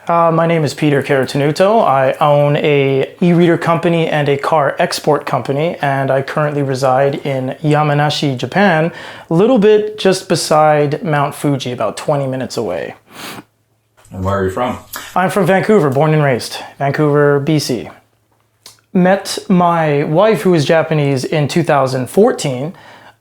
My name is Peter Carotenuto. I own a e-reader company and a car export company, and I currently reside in Yamanashi, Japan, a little bit just beside Mount Fuji, about 20 minutes away. And where are you from? I'm from Vancouver, born and raised. Vancouver, BC. Met my wife, who is Japanese, in 2014,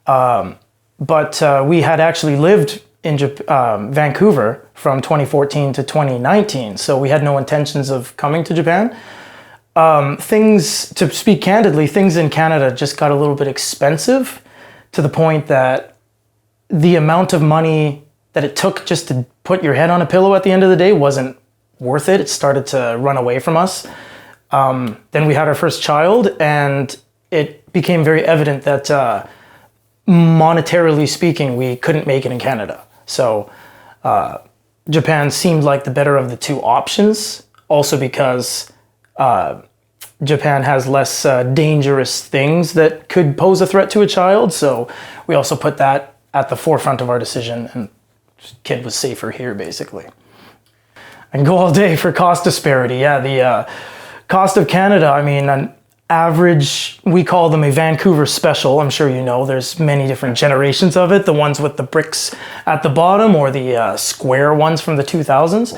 but we had actually lived in Vancouver from 2014 to 2019, so we had no intentions of coming to Japan. To speak candidly, things in Canada just got a little bit expensive to the point that the amount of money that it took just to put your head on a pillow at the end of the day wasn't worth it. It started to run away from us. Then we had our first child, and it became very evident that monetarily speaking, we couldn't make it in Canada. So Japan seemed like the better of the two options, also because Japan has less dangerous things that could pose a threat to a child. So we also put that at the forefront of our decision, and kid was safer here, basically. I can go all day for cost disparity. Yeah, the cost of Canada, I mean, an average, we call them a Vancouver special. I'm sure you know there's many different generations of it. The ones with the bricks at the bottom or the square ones from the 2000s.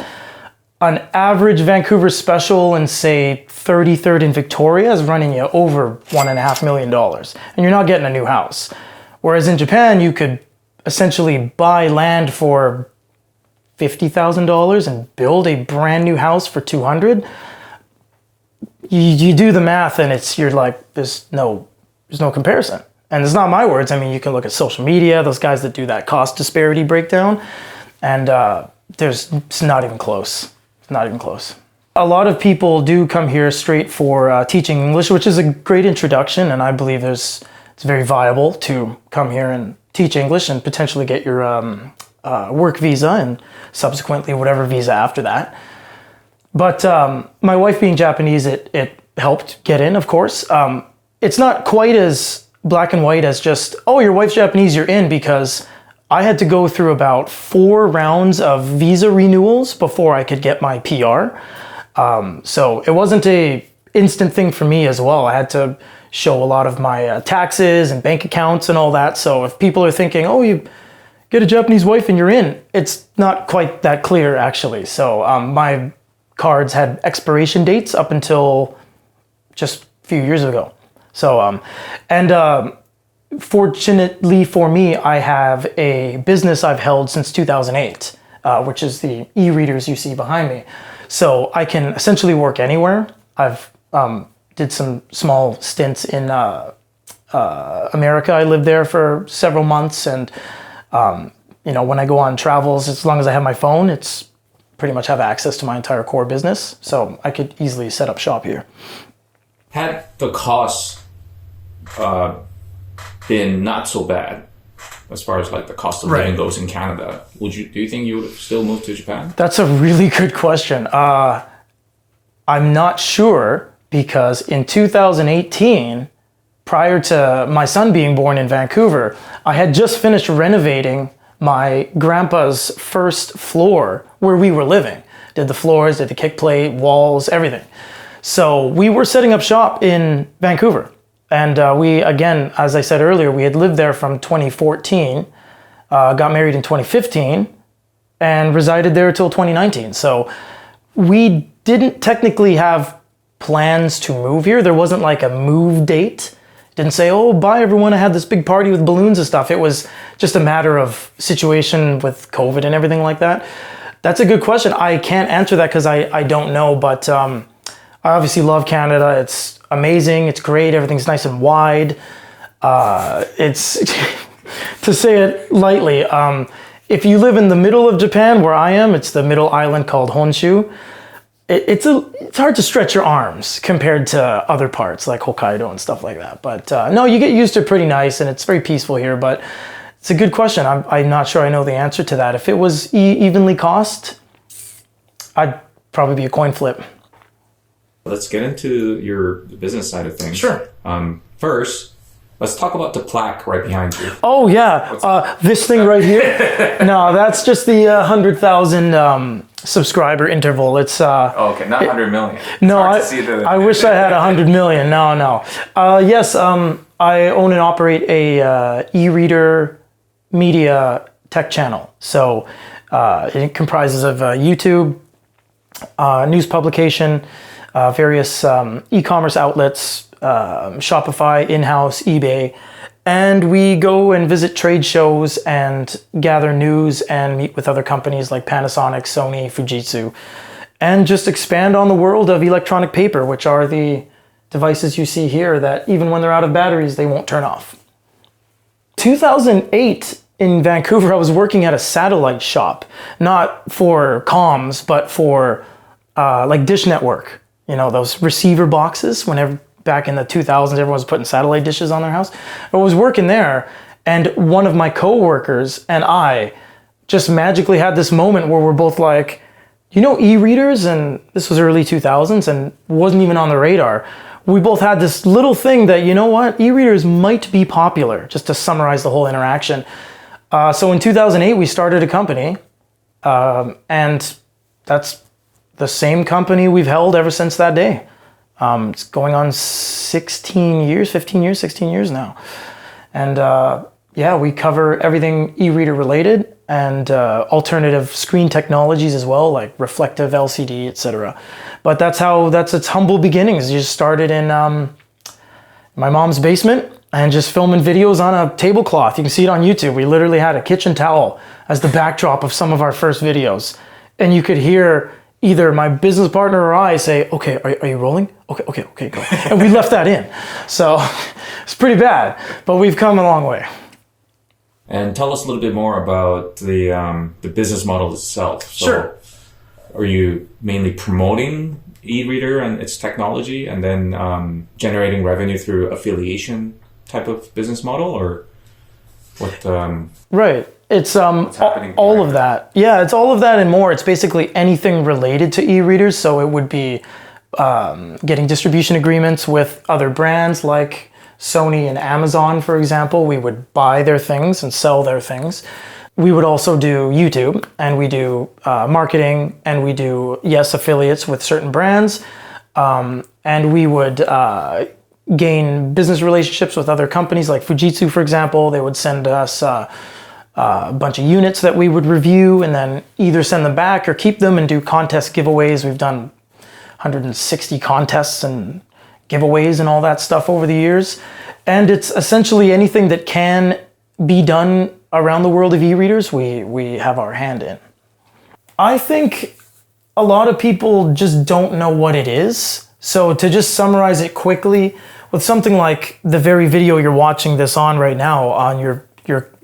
An average Vancouver special in, say, 33rd and Victoria is running you over $1.5 million. And you're not getting a new house. Whereas in Japan, you could essentially buy land for $50,000 and build a brand new house for $200,000. You do the math and you're like, there's no comparison. And it's not my words. I mean, you can look at social media, those guys that do that cost disparity breakdown, and it's not even close. It's not even close. A lot of people do come here straight for teaching English, which is a great introduction, and I believe it's very viable to come here and teach English and potentially get your work visa and subsequently whatever visa after that. But my wife being Japanese, it helped get in, of course. It's not quite as black and white as just, oh, your wife's Japanese, you're in, because I had to go through about 4 rounds of visa renewals before I could get my PR. So it wasn't a instant thing for me as well. I had to show a lot of my taxes and bank accounts and all that. So if people are thinking, oh, you get a Japanese wife and you're in, it's not quite that clear, actually. So my cards had expiration dates up until just a few years ago. So, fortunately for me, I have a business I've held since 2008, which is the e-readers you see behind me. So I can essentially work anywhere. I've did some small stints in America. I lived there for several months, and when I go on travels, as long as I have my phone, it's pretty much have access to my entire core business. So I could easily set up shop here. Had the costs been not so bad as far as like the cost of living goes in Canada, do you think you would have still moved to Japan? That's a really good question. I'm not sure, because in 2018, prior to my son being born in Vancouver, I had just finished renovating my grandpa's first floor where we were living. Did the floors, did the kick plate, walls, everything. So we were setting up shop in Vancouver. And we, again, as I said earlier, we had lived there from 2014, got married in 2015, and resided there till 2019. So we didn't technically have plans to move here. There wasn't like a move date. Didn't say, oh, bye everyone, I had this big party with balloons and stuff. It was just a matter of situation with COVID and everything like that. That's a good question. I can't answer that because I don't know, but I obviously love Canada. It's amazing, it's great, everything's nice and wide. It's, to say it lightly, if you live in the middle of Japan, where I am, it's the middle island called Honshu. It's hard to stretch your arms compared to other parts like Hokkaido and stuff like that. But no, you get used to it pretty nice, and it's very peaceful here. But it's a good question. I'm not sure I know the answer to that. If it was evenly cost, I'd probably be a coin flip. Let's get into your business side of things. Sure. First, let's talk about the plaque right behind you. Oh yeah, this thing right here. No, that's just the 100,000 subscriber interval. It's Oh, okay, not 100 million. It's no, hard to see the... I wish I had 100 million. No. Yes, I own and operate a e-reader media tech channel. So it comprises of YouTube, news publication, various e-commerce outlets, Shopify, in-house, eBay, and we go and visit trade shows and gather news and meet with other companies like Panasonic, Sony, Fujitsu, and just expand on the world of electronic paper, which are the devices you see here that even when they're out of batteries, they won't turn off. 2008 in Vancouver, I was working at a satellite shop, not for comms, but for like Dish Network. You know, those receiver boxes, whenever back in the 2000s, everyone was putting satellite dishes on their house. I was working there, and one of my coworkers and I just magically had this moment where we're both like, you know, e-readers, and this was early 2000s and wasn't even on the radar. We both had this little thing that, you know what, e-readers might be popular, just to summarize the whole interaction. So in 2008, we started a company, and that's the same company we've held ever since that day. It's going on 16 years now. And yeah, we cover everything e-reader related and alternative screen technologies as well, like reflective LCD, etc. But that's its humble beginnings. You just started in my mom's basement and just filming videos on a tablecloth. You can see it on YouTube. We literally had a kitchen towel as the backdrop of some of our first videos. And you could hear either my business partner or I say, okay, are you rolling? Okay, go. And we left that in. So it's pretty bad, but we've come a long way. And tell us a little bit more about the business model itself. So sure. Are you mainly promoting e-reader and its technology and then generating revenue through affiliation type of business model, or what? Right. It's all of that. Yeah, it's all of that and more. It's basically anything related to e-readers. So it would be getting distribution agreements with other brands like Sony and Amazon, for example. We would buy their things and sell their things. We would also do YouTube, and we do marketing, and we do, yes, affiliates with certain brands. And we would gain business relationships with other companies like Fujitsu, for example. They would send us a bunch of units that we would review and then either send them back or keep them and do contest giveaways. We've done 160 contests and giveaways and all that stuff over the years. And it's essentially anything that can be done around the world of e-readers, we have our hand in. I think a lot of people just don't know what it is. So to just summarize it quickly, with something like the very video you're watching this on right now on your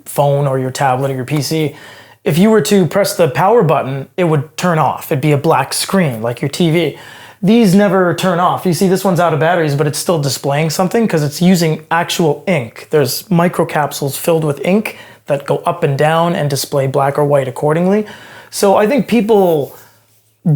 phone or your tablet or your PC, if you were to press the power button, it would turn off. It'd be a black screen like your TV. These never turn off. You see this one's out of batteries, but it's still displaying something because it's using actual ink. There's microcapsules filled with ink that go up and down and display black or white accordingly. So I think people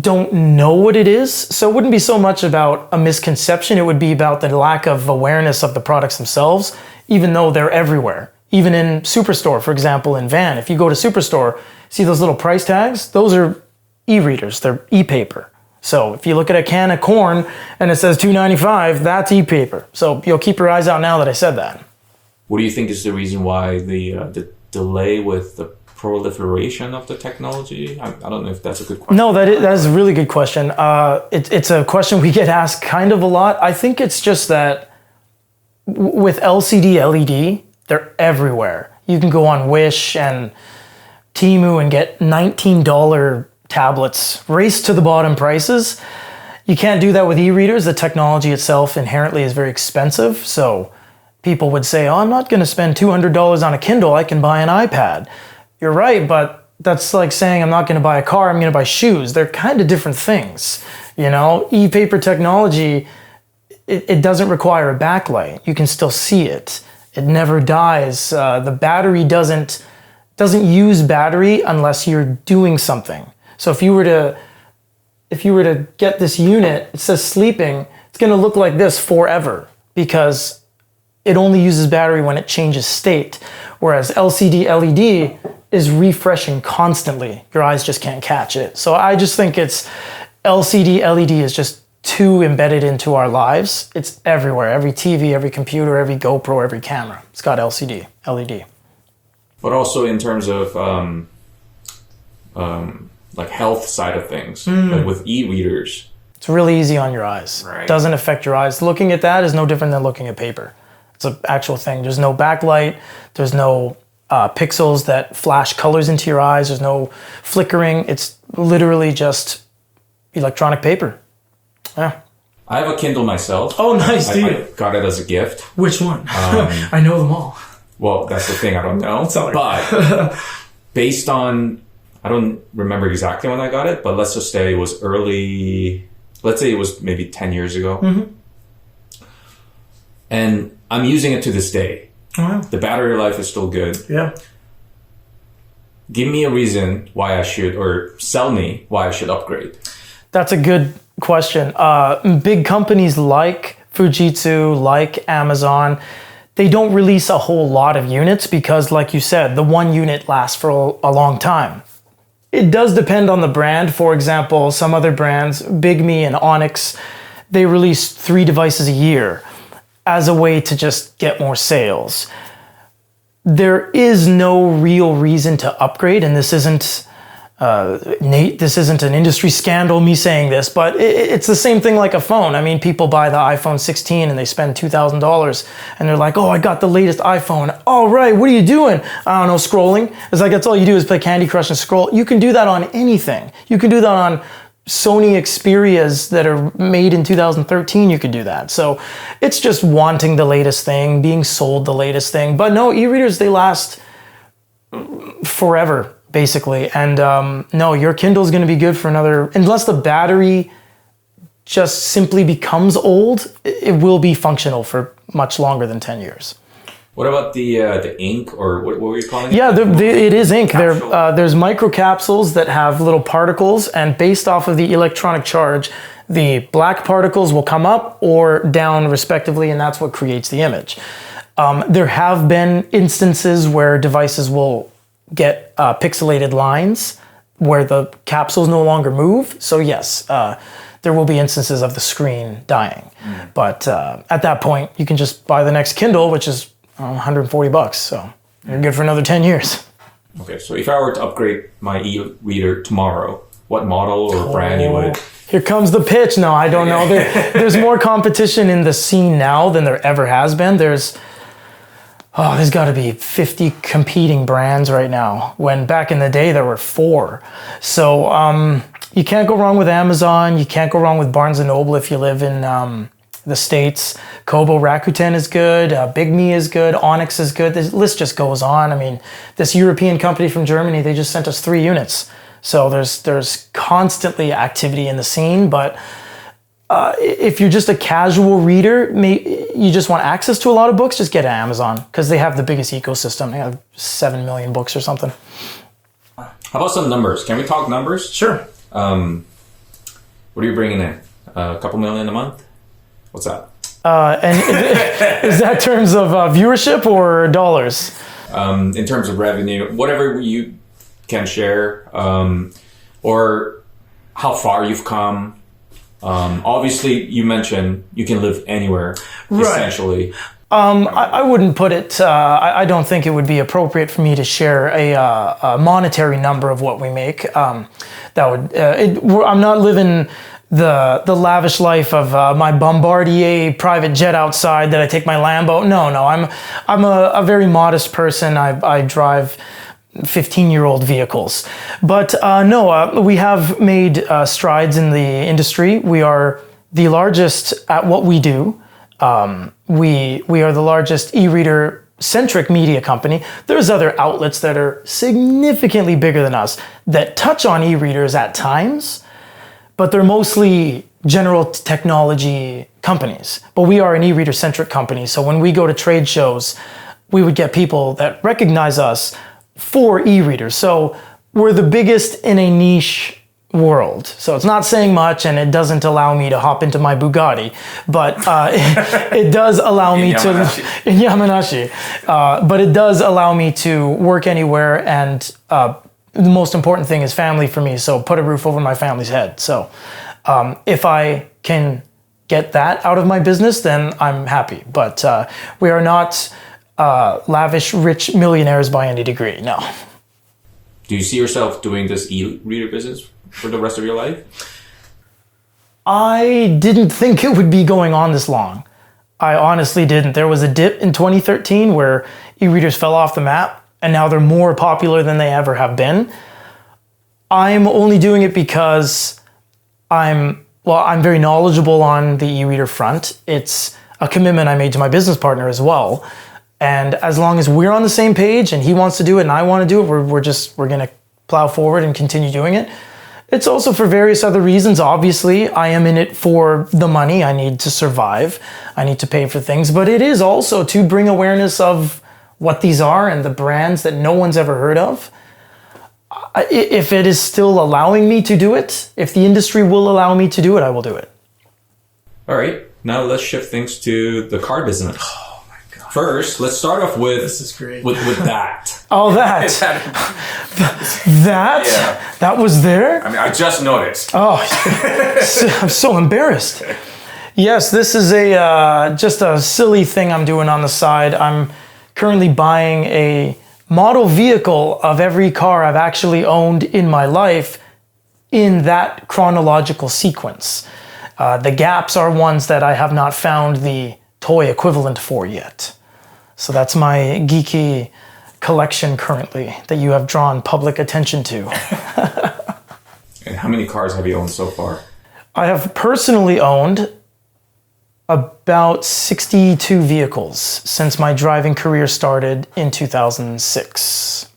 don't know what it is. So it wouldn't be so much about a misconception. It would be about the lack of awareness of the products themselves, even though they're everywhere. Even in Superstore, for example, in Van, if you go to Superstore, see those little price tags? Those are e-readers, they're e-paper. So if you look at a can of corn and it says $2.95, that's e-paper. So you'll keep your eyes out now that I said that. What do you think is the reason why the delay with the proliferation of the technology? I don't know if that's a good question. No, that is a really good question. It's a question we get asked kind of a lot. I think it's just that with LCD, LED, they're everywhere. You can go on Wish and Temu and get $19 tablets, race to the bottom prices. You can't do that with e-readers. The technology itself inherently is very expensive. So people would say, oh, I'm not going to spend $200 on a Kindle. I can buy an iPad. You're right, but that's like saying I'm not going to buy a car. I'm going to buy shoes. They're kind of different things. You know, e-paper technology, it doesn't require a backlight. You can still see it. It never dies. The battery doesn't use battery unless you're doing something. So if you were to get this unit, it says sleeping, it's going to look like this forever because it only uses battery when it changes state. Whereas LCD, LED, is refreshing constantly, your eyes just can't catch it. So I just think it's LCD, LED is just too embedded into our lives. It's everywhere. Every TV, every computer, every GoPro, every camera. It's got LCD, LED. But also in terms of like health side of things, like with e-readers. It's really easy on your eyes. Right. Doesn't affect your eyes. Looking at that is no different than looking at paper. It's an actual thing. There's no backlight. There's no pixels that flash colors into your eyes. There's no flickering. It's literally just electronic paper. Yeah. I have a Kindle myself. Oh, nice, I got it as a gift. Which one? I know them all. Well, that's the thing. I don't know. Sorry. But based on, I don't remember exactly when I got it, but let's just say it was early, let's say it was maybe 10 years ago. Mm-hmm. And I'm using it to this day. Oh, wow. The battery life is still good. Yeah. Give me a reason why I should, or sell me why I should upgrade. That's a good question. Big companies like Fujitsu, like Amazon, they don't release a whole lot of units because, like you said, the one unit lasts for a long time. It does depend on the brand. For example, some other brands, Big Me and Onyx, they release 3 devices a year as a way to just get more sales. There is no real reason to upgrade, and this isn't Nate, this isn't an industry scandal, me saying this, but it's the same thing like a phone. I mean, people buy the iPhone 16 and they spend $2,000 and they're like, oh, I got the latest iPhone. All right, what are you doing? I don't know, scrolling. It's like, that's all you do is play Candy Crush and scroll. You can do that on anything. You can do that on Sony Xperias that are made in 2013. You could do that. So it's just wanting the latest thing, being sold the latest thing. But no, e-readers, they last forever, basically. And no, your Kindle is going to be good for another, unless the battery just simply becomes old, it will be functional for much longer than 10 years. What about the ink, or what were you calling it? Yeah, it is ink. There's microcapsules that have little particles, and based off of the electronic charge, the black particles will come up or down respectively, and that's what creates the image. There have been instances where devices will get pixelated lines where the capsules no longer move. So yes, there will be instances of the screen dying. But at that point, you can just buy the next Kindle, which is $140. So you're good for another 10 years. Okay, so if I were to upgrade my e-reader tomorrow, what model or brand you would? Here comes the pitch. No, I don't know. There's more competition in the scene now than there ever has been. There's got to be 50 competing brands right now, when back in the day there were 4. So you can't go wrong with Amazon. You can't go wrong with Barnes & Noble if you live in the States. Kobo Rakuten is good. Big Me is good. Onyx is good. The list just goes on. I mean, this European company from Germany, they just sent us 3 units. So there's constantly activity in the scene, but if you're just a casual reader, you just want access to a lot of books, just get an Amazon, because they have the biggest ecosystem. They have 7 million books or something. How about some numbers? Can we talk numbers? Sure. What are you bringing in? A couple million a month? What's that? And is that terms of viewership or dollars? In terms of revenue, whatever you can share, or how far you've come. Obviously, you mentioned you can live anywhere, essentially. I wouldn't put it, I don't think it would be appropriate for me to share a monetary number of what we make. I'm not living the lavish life of my Bombardier private jet outside that I take my Lambo. No, I'm a very modest person. I drive 15-year-old vehicles. But we have made strides in the industry. We are the largest at what we do. We are the largest e-reader centric media company. There's other outlets that are significantly bigger than us that touch on e-readers at times, but they're mostly general technology companies. But we are an e-reader centric company. So when we go to trade shows, we would get people that recognize us for e-readers. So we're the biggest in a niche world. So it's not saying much, and it doesn't allow me to hop into my Bugatti, but it does allow me to in Yamanashi. But it does allow me to work anywhere, and the most important thing is family for me. So put a roof over my family's head. So if I can get that out of my business, then I'm happy. But we are not lavish, rich millionaires by any degree. No. Do you see yourself doing this e-reader business for the rest of your life? I didn't think it would be going on this long. I honestly didn't. There was a dip in 2013 where e-readers fell off the map, and now they're more popular than they ever have been. I'm only doing it because I'm very knowledgeable on the e-reader front. It's a commitment I made to my business partner as well. And as long as we're on the same page and he wants to do it and I want to do it, we're going to plow forward and continue doing it. It's also for various other reasons. Obviously, I am in it for the money. I need to survive. I need to pay for things. But it is also to bring awareness of what these are and the brands that no one's ever heard of. If it is still allowing me to do it, if the industry will allow me to do it, I will do it. All right. Now let's shift things to the car business. First, let's start off with This is great. with that. Oh, that. That? Yeah. That was there? I mean, I just noticed. Oh, I'm so embarrassed. Yes, this is just a silly thing I'm doing on the side. I'm currently buying a model vehicle of every car I've actually owned in my life in that chronological sequence. The gaps are ones that I have not found the toy equivalent for yet. So that's my geeky collection currently that you have drawn public attention to. And how many cars have you owned so far? I have personally owned about 62 vehicles since my driving career started in 2006.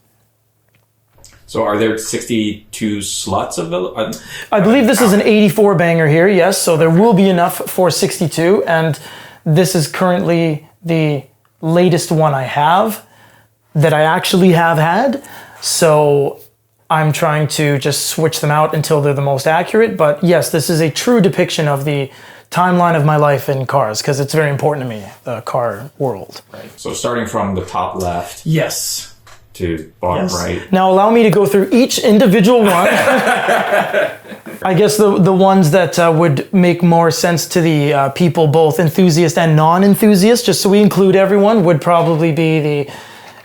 So are there 62 slots available? I believe this is an 84 banger here, yes, so there will be enough for 62, and this is currently the latest one I have that I actually have had. So I'm trying to just switch them out until they're the most accurate. But yes, this is a true depiction of the timeline of my life in cars because it's very important to me, the car world. Right. So starting from the top left Yes. to bottom right. Now allow me to go through each individual one. I guess the ones that would make more sense to the people, both enthusiast and non-enthusiast, just so we include everyone, would probably be the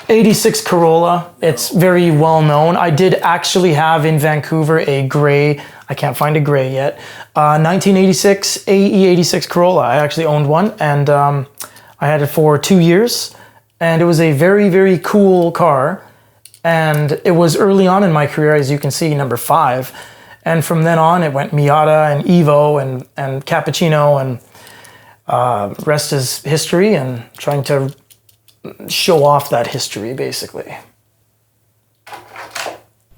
86 Corolla. It's very well known. I did actually have in Vancouver a gray, I can't find a gray yet, 1986 AE86 Corolla. I actually owned one, and I had it for 2 years. And it was a very, very cool car. And it was early on in my career, as you can see, number 5. And from then on, it went Miata and Evo and Cappuccino, and rest is history, and trying to show off that history, basically.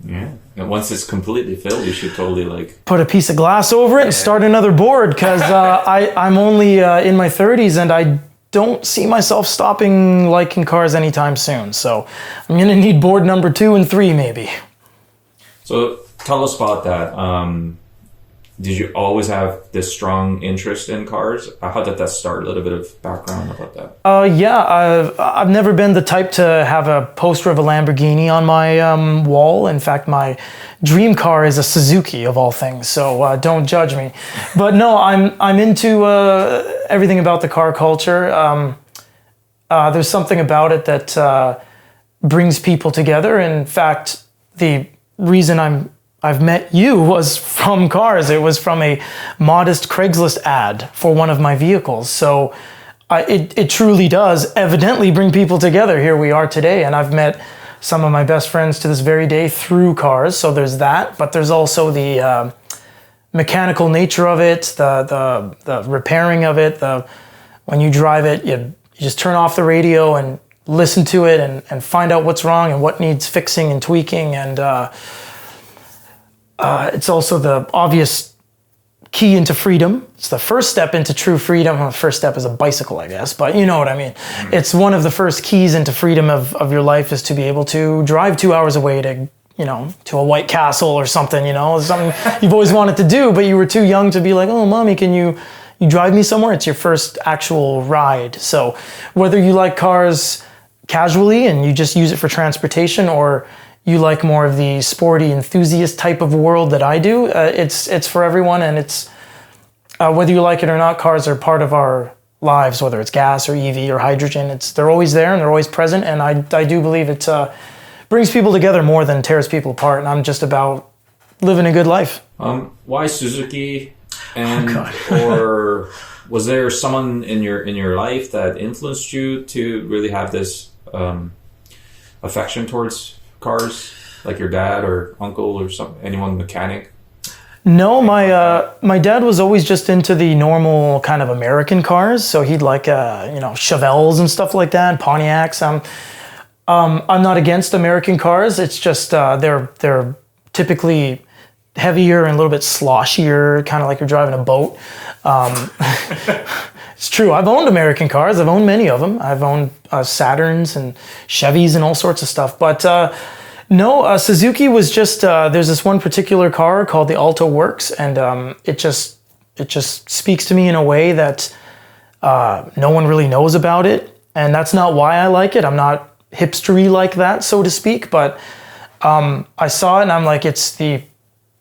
Yeah. And once it's completely filled, you should totally put a piece of glass over it and start another board, because I'm only in my 30s, and I don't see myself stopping liking cars anytime soon. So I'm going to need board number 2 and 3, maybe. So tell us about that. Did you always have this strong interest in cars? How did that start? A little bit of background about that. Yeah, I've never been the type to have a poster of a Lamborghini on my wall. In fact, my dream car is a Suzuki, of all things. So don't judge me. But no, I'm into everything about the car culture. There's something about it that brings people together. In fact, the reason I've met you was from cars. It was from a modest Craigslist ad for one of my vehicles. So it truly does evidently bring people together. Here we are today, and I've met some of my best friends to this very day through cars. So there's that, but there's also the mechanical nature of it, the repairing of it. When you drive it, you just turn off the radio and listen to it and find out what's wrong and what needs fixing and tweaking. And it's also the obvious key into freedom. It's the first step into true freedom. Well, the first step is a bicycle, I guess, but you know what I mean. It's one of the first keys into freedom of your life, is to be able to drive 2 hours away to to a White Castle or something, something you've always wanted to do, but you were too young to be like, oh, mommy, can you drive me somewhere? It's your first actual ride. So whether you like cars casually and you just use it for transportation, or you like more of the sporty enthusiast type of world that I do, it's for everyone. And it's whether you like it or not, cars are part of our lives, whether it's gas or EV or hydrogen. They're always there and they're always present. And I do believe it brings people together more than tears people apart. And I'm just about living a good life. Why Suzuki? And or was there someone in your life that influenced you to really have this affection towards cars, like your dad or uncle or anyone mechanic? No, my dad was always just into the normal kind of American cars. So he'd like Chevelles and stuff like that, Pontiacs. I'm not against American cars. It's just they're typically heavier and a little bit sloshier, kind of like you're driving a boat. It's true. I've owned American cars. I've owned many of them. I've owned Saturns and Chevys and all sorts of stuff. But no, Suzuki was just, there's this one particular car called the Alto Works, and it just speaks to me in a way that no one really knows about it. And that's not why I like it. I'm not hipstery like that, so to speak. But I saw it and I'm like, it's the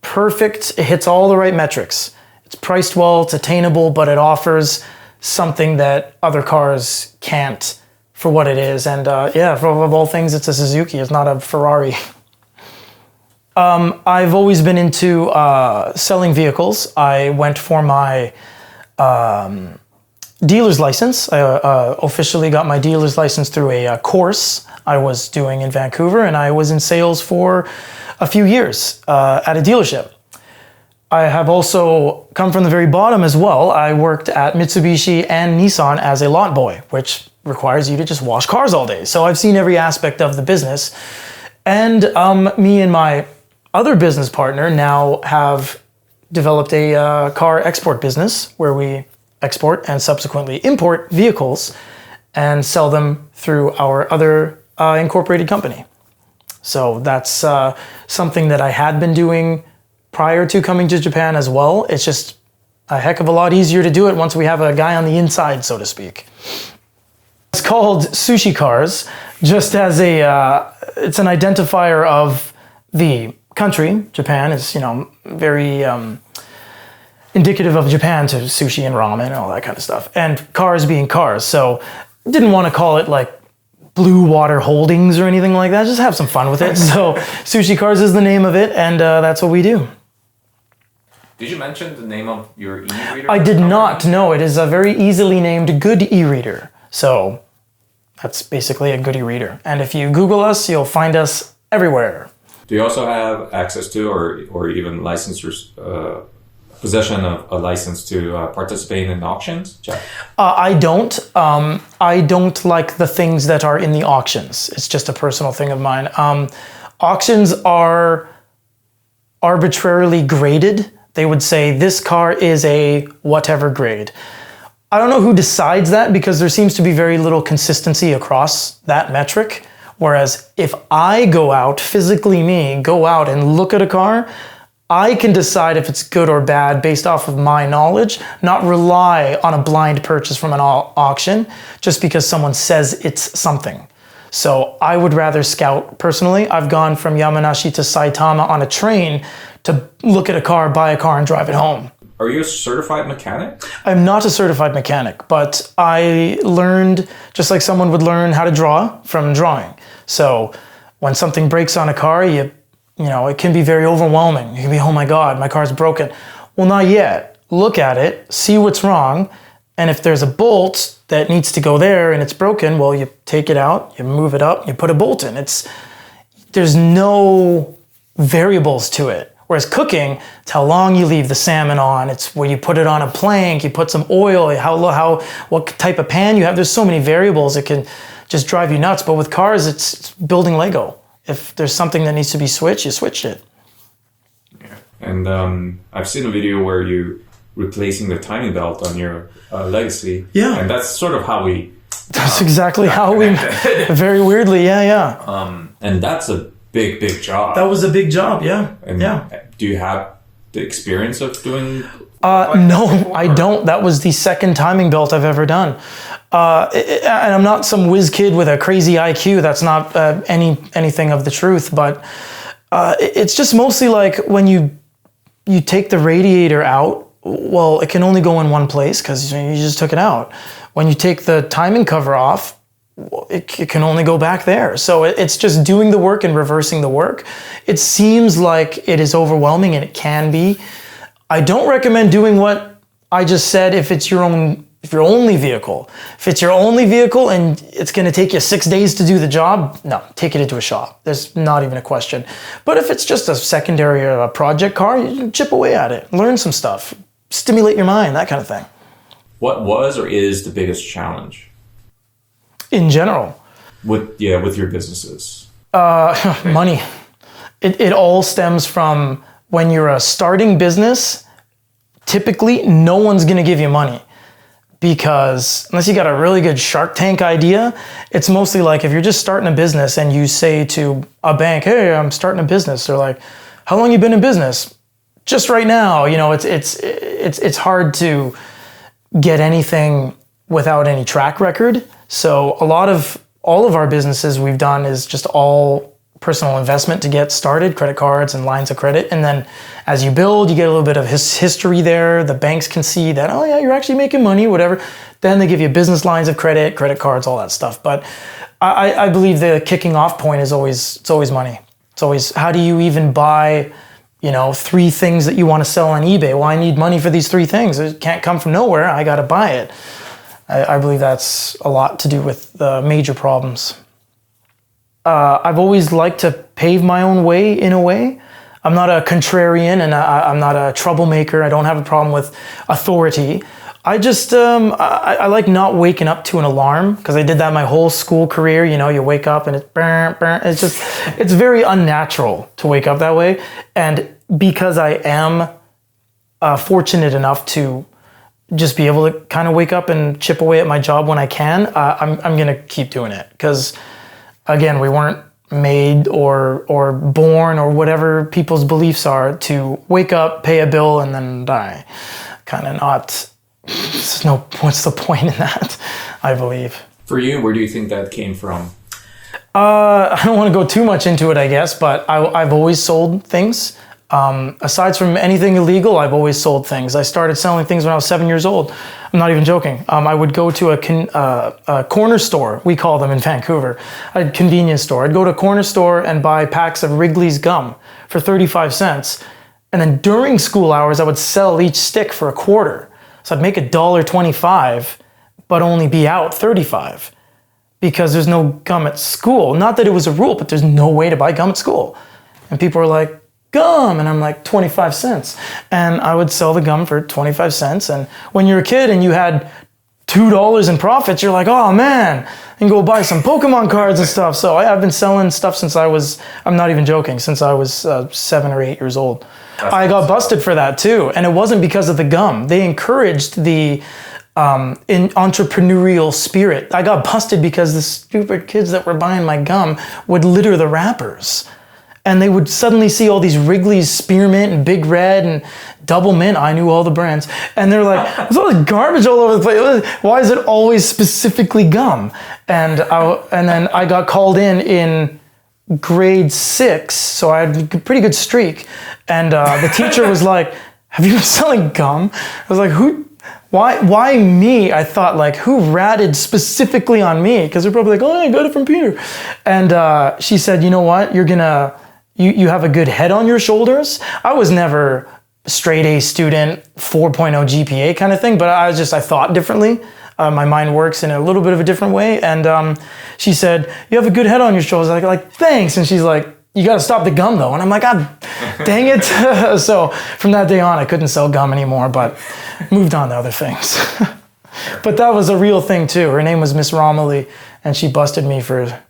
perfect, it hits all the right metrics. It's priced well, it's attainable, but it offers something that other cars can't for what it is. And of all things, it's a Suzuki, it's not a Ferrari. I've always been into selling vehicles. I went for my dealer's license. I officially got my dealer's license through a course I was doing in Vancouver, and I was in sales for a few years at a dealership. I have also come from the very bottom as well. I worked at Mitsubishi and Nissan as a lot boy, which requires you to just wash cars all day. So I've seen every aspect of the business. And me and my other business partner now have developed a car export business where we export and subsequently import vehicles and sell them through our other incorporated company. So that's something that I had been doing prior to coming to Japan as well. It's just a heck of a lot easier to do it once we have a guy on the inside, so to speak. It's called Sushi Cars, just as it's an identifier of the country. Japan is, very indicative of Japan, to sushi and ramen and all that kind of stuff. And cars being cars. So didn't want to call it like Blue Water Holdings or anything like that. Just have some fun with it. So Sushi Cars is the name of it, and that's what we do. Did you mention the name of your e-reader? I did not. No, it is a very easily named Good e-reader. So that's basically a good e-reader. And if you Google us, you'll find us everywhere. Do you also have access to, or even licensors, possession of a license to participate in auctions? Jack? I don't. I don't like the things that are in the auctions. It's just a personal thing of mine. Auctions are arbitrarily graded. They would say this car is a whatever grade. I don't know who decides that, because there seems to be very little consistency across that metric. Whereas if I go out, physically go out and look at a car, I can decide if it's good or bad based off of my knowledge, not rely on a blind purchase from an auction just because someone says it's something. So I would rather scout personally. I've gone from Yamanashi to Saitama on a train to look at a car, buy a car, and drive it home. Are you a certified mechanic? I'm not a certified mechanic, but I learned just like someone would learn how to draw from drawing. So when something breaks on a car, it can be very overwhelming. You can be, oh my God, my car's broken. Well, not yet. Look at it, see what's wrong, and if there's a bolt that needs to go there and it's broken, well, you take it out, you move it up, you put a bolt in. There's no variables to it. Whereas cooking, it's how long you leave the salmon on. It's where you put it on a plank, you put some oil, what type of pan you have. There's so many variables. It can just drive you nuts. But with cars, it's building Lego. If there's something that needs to be switched, you switched it. Yeah. And I've seen a video where you replacing the timing belt on your Legacy. Yeah. And that's sort of how we... That's exactly how we... Very weirdly, yeah. And that's a big job. That was a big job, yeah. And do you have the experience of doing? No, I don't. That was the second timing belt I've ever done. And I'm not some whiz kid with a crazy IQ. That's not anything of the truth. But it's just mostly like when you take the radiator out, well, it can only go in one place because you just took it out. When you take the timing cover off, it can only go back there. So it's just doing the work and reversing the work. It seems like it is overwhelming, and it can be. I don't recommend doing what I just said if it's your only vehicle. If it's your only vehicle and it's going to take you 6 days to do the job, no, take it into a shop. There's not even a question. But if it's just a secondary or a project car, you chip away at it, learn some stuff, stimulate your mind, that kind of thing. What was or is the biggest challenge? In general? With your businesses? Money. It all stems from when you're a starting business, typically no one's going to give you money. Because unless you got a really good Shark Tank idea, it's mostly like if you're just starting a business and you say to a bank, hey, I'm starting a business. They're like, how long you been in business? Just right now. You know, it's hard to get anything without any track record. So all of our businesses we've done is just all personal investment to get started, credit cards and lines of credit. And then as you build, you get a little bit of history there. The banks can see that, oh yeah, you're actually making money, whatever. Then they give you business lines of credit, credit cards, all that stuff. But I believe the kicking off point is always money. It's always, how do you even buy, 3 things that you want to sell on eBay? Well, I need money for these 3 things. It can't come from nowhere. I got to buy it. I believe that's a lot to do with the major problems. I've always liked to pave my own way in a way. I'm not a contrarian and I'm not a troublemaker. I don't have a problem with authority. I just, I like not waking up to an alarm because I did that my whole school career. You wake up and it's burn. It's very unnatural to wake up that way. And because I am fortunate enough to just be able to kind of wake up and chip away at my job when I can, I'm going to keep doing it because, again, we weren't made or born or whatever people's beliefs are to wake up, pay a bill, and then die. Kind of not. What's the point in that? I believe. For you, where do you think that came from? I don't want to go too much into it, I guess, but I've always sold things. Aside from anything illegal, I've always sold things. I started selling things when I was 7 years old. I'm not even joking. I would go to a corner store, we call them in Vancouver, a convenience store. I'd go to a corner store and buy packs of Wrigley's gum for 35 cents. And then during school hours, I would sell each stick for $0.25. So I'd make $1.25, but only be out 35 because there's no gum at school. Not that it was a rule, but there's no way to buy gum at school. And people were like, gum, and I'm like 25 cents. And I would sell the gum for 25 cents. And when you're a kid and you had $2 in profits, you're like, oh man, and go buy some Pokemon cards and stuff. So I've been selling stuff since I'm not even joking, since I was 7 or 8 years old. I got busted for that too. And it wasn't because of the gum. They encouraged the in entrepreneurial spirit. I got busted because the stupid kids that were buying my gum would litter the wrappers. And they would suddenly see all these Wrigley's Spearmint and Big Red and Double Mint. I knew all the brands. And they're like, there's all this garbage all over the place. Why is it always specifically gum? And then I got called in grade 6, so I had a pretty good streak. And the teacher was like, have you been selling gum? I was like, why me? I thought, like, who ratted specifically on me? Because they're probably like, oh, I got it from Peter. And she said, you know what? You have a good head on your shoulders. I was never straight A student, 4.0 GPA kind of thing, but I thought differently. My mind works in a little bit of a different way. And she said, you have a good head on your shoulders. I like, thanks. And she's like, you got to stop the gum though. And I'm like, God dang it. So from that day on, I couldn't sell gum anymore, but moved on to other things. But that was a real thing too. Her name was Miss Romilly, and she busted me for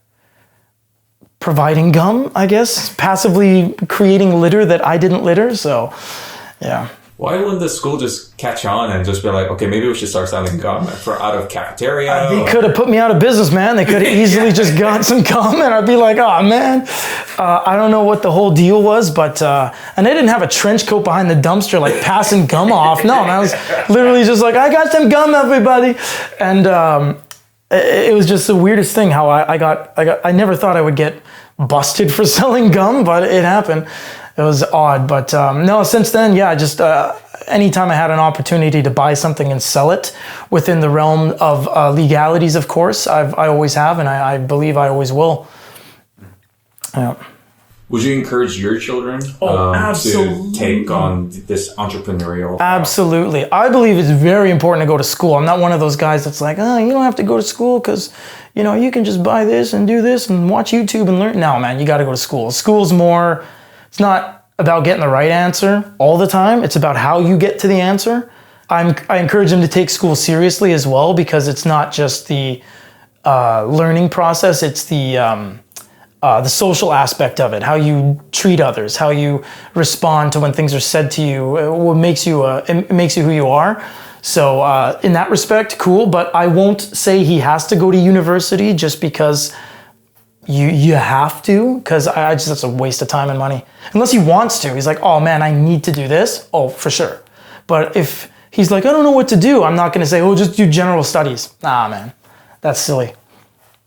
providing gum, I guess, passively creating litter that I didn't litter. So, yeah. Why wouldn't the school just catch on and just be like, okay, maybe we should start selling gum out of cafeteria? They could have put me out of business, man. They could have easily just got some gum, and I'd be like, oh, man. I don't know what the whole deal was, but... and they didn't have a trench coat behind the dumpster, like, passing gum off. No, man, I was literally just like, I got some gum, everybody. And it was just the weirdest thing how I never thought I would get busted for selling gum, but it happened. It was odd, but no, since then, yeah, just anytime I had an opportunity to buy something and sell it within the realm of legalities, of course, I always have, and I believe I always will. Yeah. Would you encourage your children to take on this entrepreneurial path? Absolutely. I believe it's very important to go to school. I'm not one of those guys that's like, oh, you don't have to go to school because, you know, you can just buy this and do this and watch YouTube and learn. No, man, you got to go to school. School's more... It's not about getting the right answer all the time. It's about how you get to the answer. I encourage them to take school seriously as well, because it's not just the learning process. It's the social aspect of it, how you treat others, how you respond to when things are said to you, what makes you, it makes you who you are. So in that respect, cool. But I won't say he has to go to university just because you have to, because I just, that's a waste of time and money. Unless he wants to. He's like, oh man, I need to do this. Oh, for sure. But if he's like, I don't know what to do, I'm not going to say, oh, just do general studies. Nah, man, that's silly.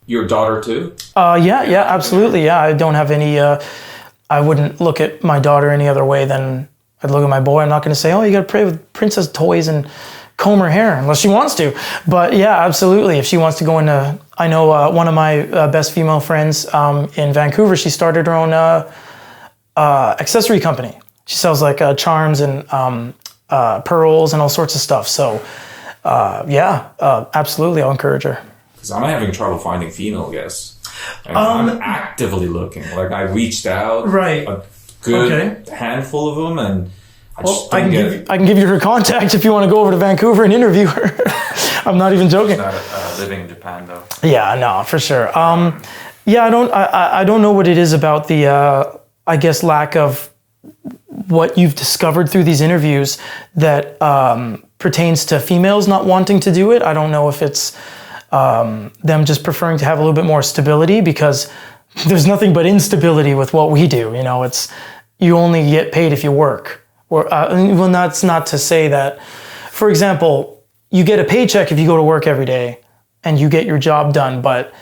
Your daughter too? Yeah, absolutely. Yeah, I don't have any, I wouldn't look at my daughter any other way than I'd look at my boy. I'm not going to say, oh, you got to play with princess toys and comb her hair, unless she wants to. But yeah, absolutely. If she wants to go into, I know one of my best female friends in Vancouver, she started her own accessory company. She sells like charms and pearls and all sorts of stuff. So yeah, absolutely, I'll encourage her. Because I'm having trouble finding female guests. And I'm actively looking. Like, I reached out a good handful of them, and I can give you her contact if you want to go over to Vancouver and interview her. I'm not even joking. She's not living in Japan, though. Yeah, no, for sure. Yeah, I don't know what it is about the I guess lack of what you've discovered through these interviews that pertains to females not wanting to do it. I don't know if it's them just preferring to have a little bit more stability, because there's nothing but instability with what we do. You know, it's, you only get paid if you work. Or well, that's not to say that, for example, you get a paycheck if you go to work every day and you get your job done. But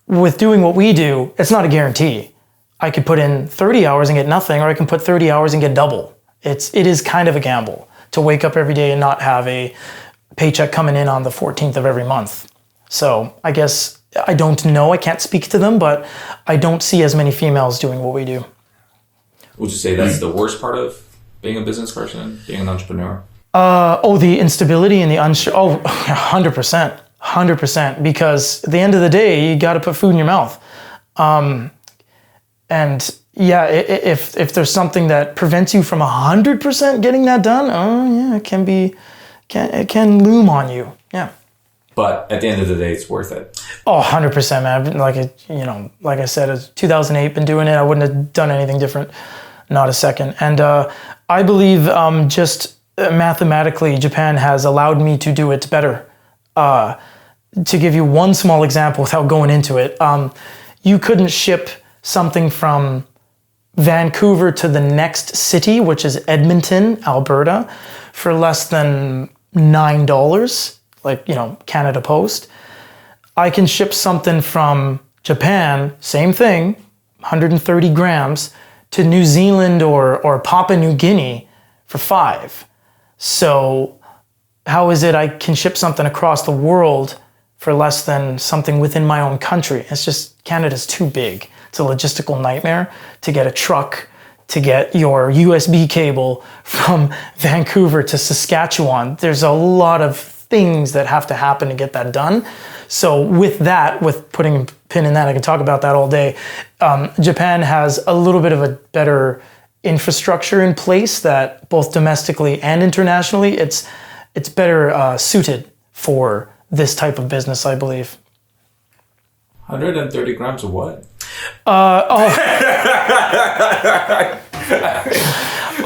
with doing what we do, it's not a guarantee. I could put in 30 hours and get nothing, or I can put 30 hours and get double. It is kind of a gamble to wake up every day and not have a paycheck coming in on the 14th of every month. So I guess, I don't know, I can't speak to them, but I don't see as many females doing what we do. Would you say that's the worst part of being a business person, being an entrepreneur? The instability and the unsure. 100%. 100%. Because at the end of the day, you got to put food in your mouth. And yeah, if there's something that prevents you from 100% getting that done, yeah, it can loom on you. Yeah. But at the end of the day, it's worth it. 100%, man. Like I said, it's 2008, been doing it. I wouldn't have done anything different. Not a second. And I believe just mathematically, Japan has allowed me to do it better. To give you one small example without going into it, you couldn't ship something from Vancouver to the next city, which is Edmonton, Alberta, for less than $9, like, Canada Post. I can ship something from Japan, same thing, 130 grams, to New Zealand or Papua New Guinea for $5. So how is it I can ship something across the world for less than something within my own country? It's just, Canada's too big. It's a logistical nightmare to get a truck, to get your USB cable from Vancouver to Saskatchewan. There's a lot of things that have to happen to get that done. So with putting a pin in that, I can talk about that all day. Japan has a little bit of a better infrastructure in place that both domestically and internationally, it's better suited for this type of business, I believe. 130 grams of what?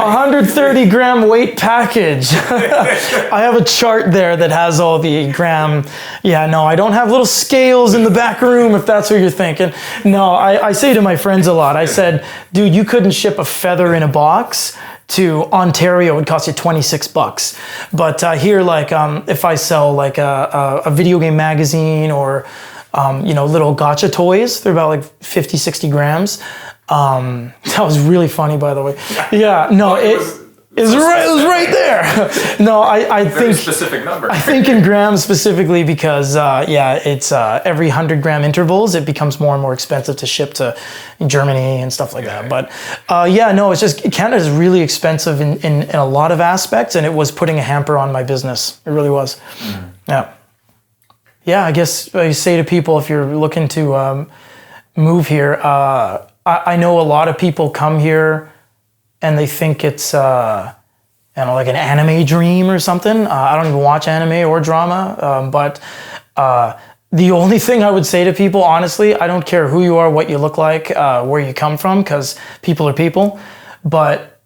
130 gram weight package. I have a chart there that has all the gram. Yeah, no, I don't have little scales in the back room if that's what you're thinking. No, I say to my friends a lot, I said, dude, you couldn't ship a feather in a box to Ontario, it would cost you $26. But here, like, if I sell like a video game magazine or, little gotcha toys, they're about like 50, 60 grams. That was really funny, by the way. Yeah, no, it was right there. No, I think Very specific number. I think in grams specifically because it's every 100 gram intervals it becomes more and more expensive to ship to Germany and stuff like that. But it's just Canada is really expensive in a lot of aspects, and it was putting a hamper on my business. It really was. Yeah. Yeah, I guess I say to people if you're looking to move here, I know a lot of people come here and they think it's like an anime dream or something. I don't even watch anime or drama, but the only thing I would say to people, honestly, I don't care who you are, what you look like, where you come from, because people are people. But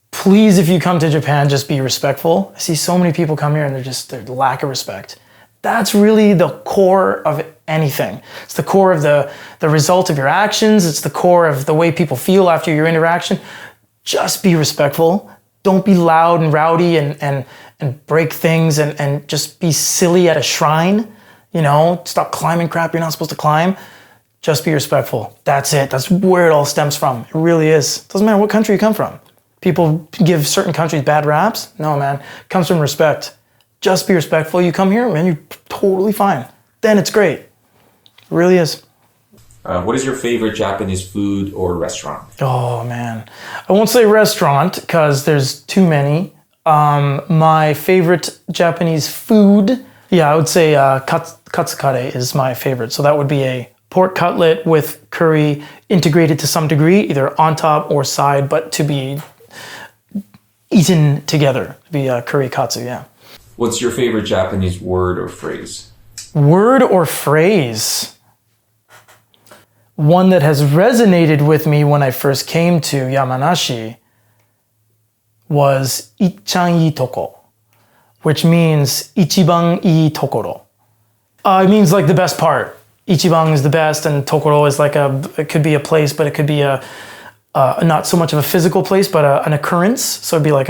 please, if you come to Japan, just be respectful. I see so many people come here and they're lack of respect. That's really the core of anything. It's the core of the result of your actions. It's the core of the way people feel after your interaction. Just be respectful. Don't be loud and rowdy and break things and just be silly at a shrine. Stop climbing crap you're not supposed to climb. Just be respectful. That's it. That's where it all stems from. It really is. Doesn't matter what country you come from. People give certain countries bad raps. No, man. It comes from respect. Just be respectful. You come here, man, you're totally fine. Then it's great. It really is. What is your favorite Japanese food or restaurant? Oh, man. I won't say restaurant because there's too many. My favorite Japanese food, I would say katsukare is my favorite. So that would be a pork cutlet with curry integrated to some degree, either on top or side, but to be eaten together. To be curry katsu, yeah. What's your favorite Japanese word or phrase? Word or phrase? One that has resonated with me when I first came to Yamanashi was icchan ii toko, which means ichiban ii tokoro. It means like the best part. Ichiban is the best, and tokoro is like it could be a place, but it could be a not so much of a physical place, but an occurrence. So it'd be like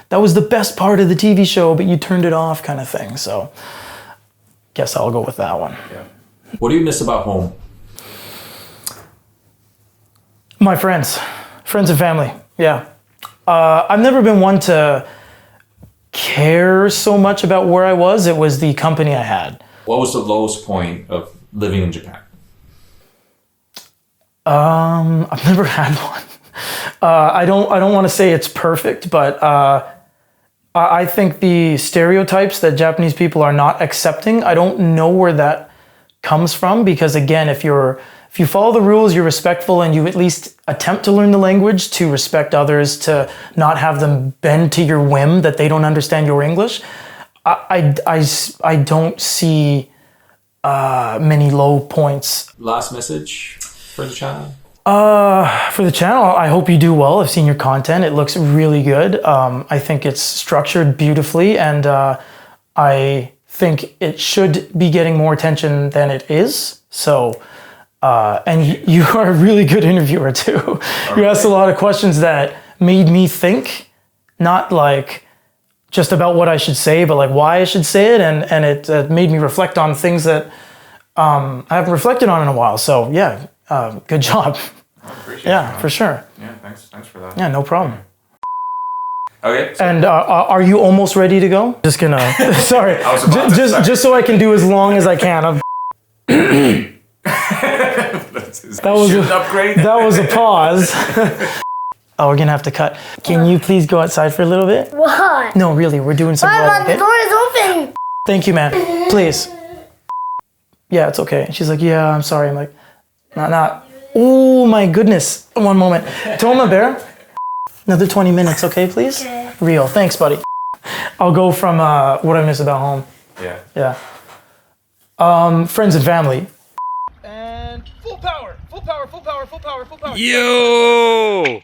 that was the best part of the TV show, but you turned it off kind of thing. So guess I'll go with that one. Yeah. What do you miss about home? My friends and family. Yeah. I've never been one to care so much about where I was. It was the company I had. What was the lowest point of living in Japan? I've never had one. I don't want to say it's perfect, but I think the stereotypes that Japanese people are not accepting, I don't know where that comes from, because again, if you follow the rules, you're respectful, and you at least attempt to learn the language, to respect others, to not have them bend to your whim that they don't understand your English, I don't see many low points. Last message for the channel? For the channel, I hope you do well. I've seen your content. It looks really good. I think it's structured beautifully, and I think it should be getting more attention than it is. So, and you are a really good interviewer too. You asked a lot of questions that made me think, not like just about what I should say, but like why I should say it, and it made me reflect on things that I haven't reflected on in a while. So yeah, good job. I appreciate Yeah, for sure. Yeah, thanks for that. Yeah, no problem. Okay. So And are you almost ready to go? Just gonna, sorry, I was about to start. just so I can do as long as I can. that was an upgrade. That was a pause. Oh, we're gonna have to cut. Can you please go outside for a little bit? What? No, really, we're doing some Mama, vlog, the okay? door is open. Thank you, man. Please. Yeah, it's okay. She's like, yeah, I'm sorry. I'm like, not. Oh my goodness. One moment. Toma Bear. Another 20 minutes, okay, please? Okay. Real. Thanks, buddy. I'll go from what I miss about home. Yeah. Yeah. Friends and family. And full power. Yo!